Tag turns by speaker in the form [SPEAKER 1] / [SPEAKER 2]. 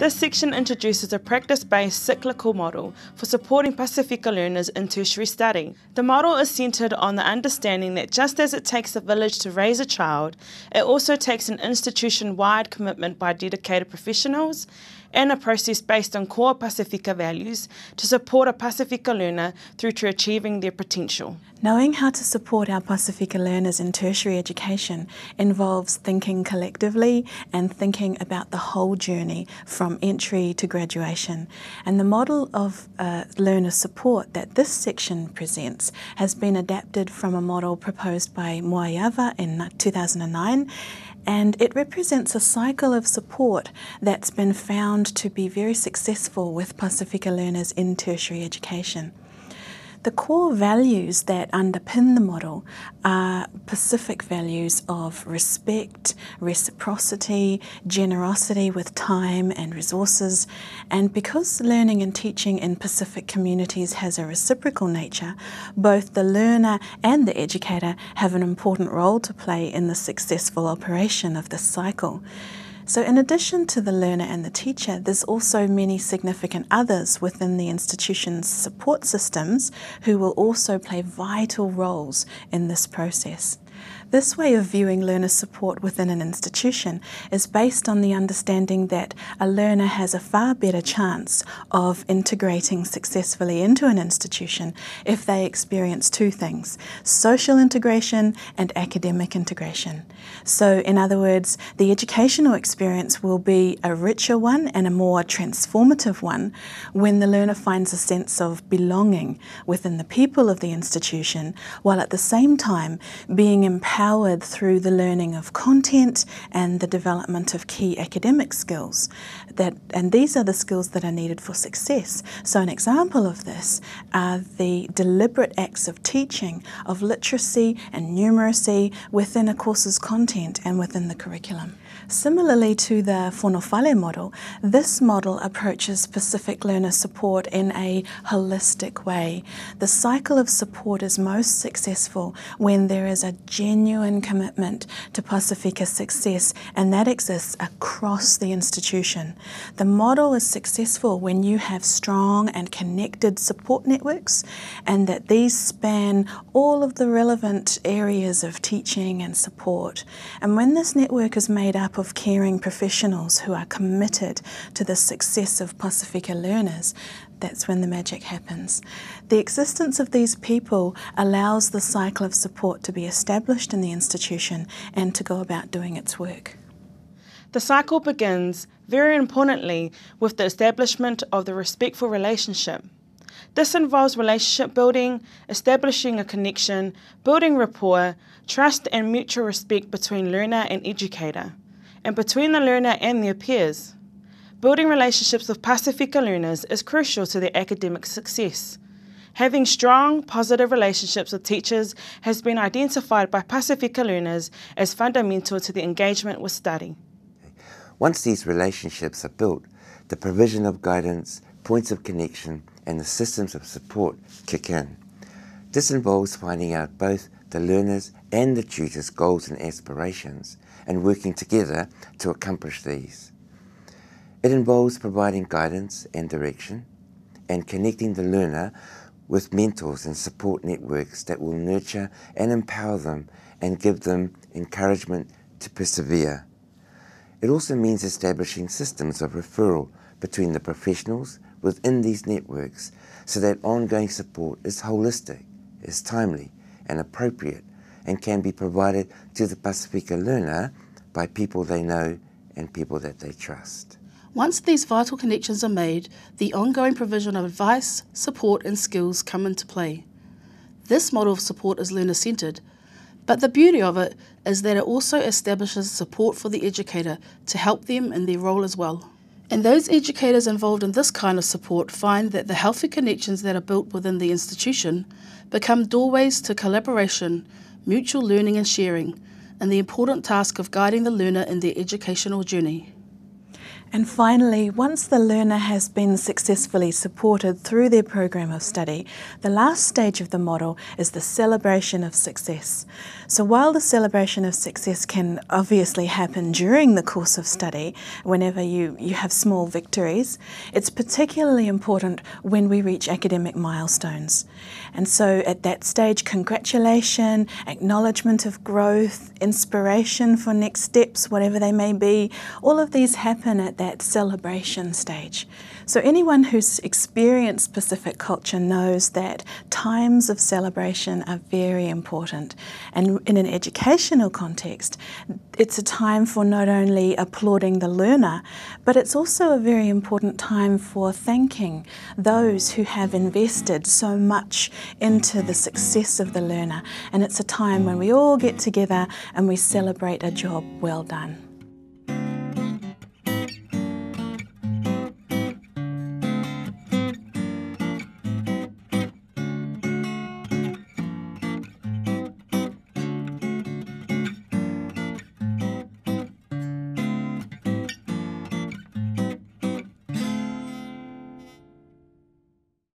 [SPEAKER 1] This section introduces a practice-based cyclical model for supporting Pasifika learners in tertiary study. The model is centred on the understanding that just as it takes a village to raise a child, it also takes an institution-wide commitment by dedicated professionals and a process based on core Pasifika values to support a Pasifika learner through to achieving their potential.
[SPEAKER 2] Knowing how to support our Pasifika learners in tertiary education involves thinking collectively and thinking about the whole journey from entry to graduation. And the model of learner support that this section presents has been adapted from a model proposed by Moayava in 2009. And it represents a cycle of support that's been found to be very successful with Pasifika learners in tertiary education. The core values that underpin the model are Pacific values of respect, reciprocity, generosity with time and resources, and because learning and teaching in Pacific communities has a reciprocal nature, both the learner and the educator have an important role to play in the successful operation of this cycle. So in addition to the learner and the teacher, there's also many significant others within the institution's support systems who will also play vital roles in this process. This way of viewing learner support within an institution is based on the understanding that a learner has a far better chance of integrating successfully into an institution if they experience two things: social integration and academic integration. So, in other words, the educational experience will be a richer one and a more transformative one when the learner finds a sense of belonging within the people of the institution, while at the same time being empowered through the learning of content and the development of key academic skills. And these are the skills that are needed for success. So an example of this are the deliberate acts of teaching of literacy and numeracy within a course's content and within the curriculum. Similarly to the Whanawhale model, this model approaches Pacific learner support in a holistic way. The cycle of support is most successful when there is a genuine commitment to Pasifika success, and that exists across the institution. The model is successful when you have strong and connected support networks, and that these span all of the relevant areas of teaching and support. And when this network is made up of caring professionals who are committed to the success of Pasifika learners, that's when the magic happens. The existence of these people allows the cycle of support to be established in the institution and to go about doing its work.
[SPEAKER 1] The cycle begins, very importantly, with the establishment of the respectful relationship. This involves relationship building, establishing a connection, building rapport, trust and mutual respect between learner and educator, and between the learner and their peers. Building relationships with Pasifika learners is crucial to their academic success. Having strong, positive relationships with teachers has been identified by Pasifika learners as fundamental to the engagement with study.
[SPEAKER 3] Once these relationships are built, the provision of guidance, points of connection, and the systems of support kick in. This involves finding out both the learners and the tutors' goals and aspirations, and working together to accomplish these. It involves providing guidance and direction, and connecting the learner with mentors and support networks that will nurture and empower them and give them encouragement to persevere. It also means establishing systems of referral between the professionals within these networks so that ongoing support is holistic, is timely and appropriate, and can be provided to the Pasifika learner by people they know and people that they trust.
[SPEAKER 4] Once these vital connections are made, the ongoing provision of advice, support and skills come into play. This model of support is learner-centred, but the beauty of it is that it also establishes support for the educator to help them in their role as well. And those educators involved in this kind of support find that the healthy connections that are built within the institution become doorways to collaboration, mutual learning and sharing, and the important task of guiding the learner in their educational journey.
[SPEAKER 2] And finally, once the learner has been successfully supported through their program of study, the last stage of the model is the celebration of success. So while the celebration of success can obviously happen during the course of study, whenever you have small victories, it's particularly important when we reach academic milestones. And so at that stage, congratulation, acknowledgement of growth, inspiration for next steps, whatever they may be, all of these happen at that celebration stage. So anyone who's experienced Pacific culture knows that times of celebration are very important. And in an educational context, it's a time for not only applauding the learner, but it's also a very important time for thanking those who have invested so much into the success of the learner. And it's a time when we all get together and we celebrate a job well done.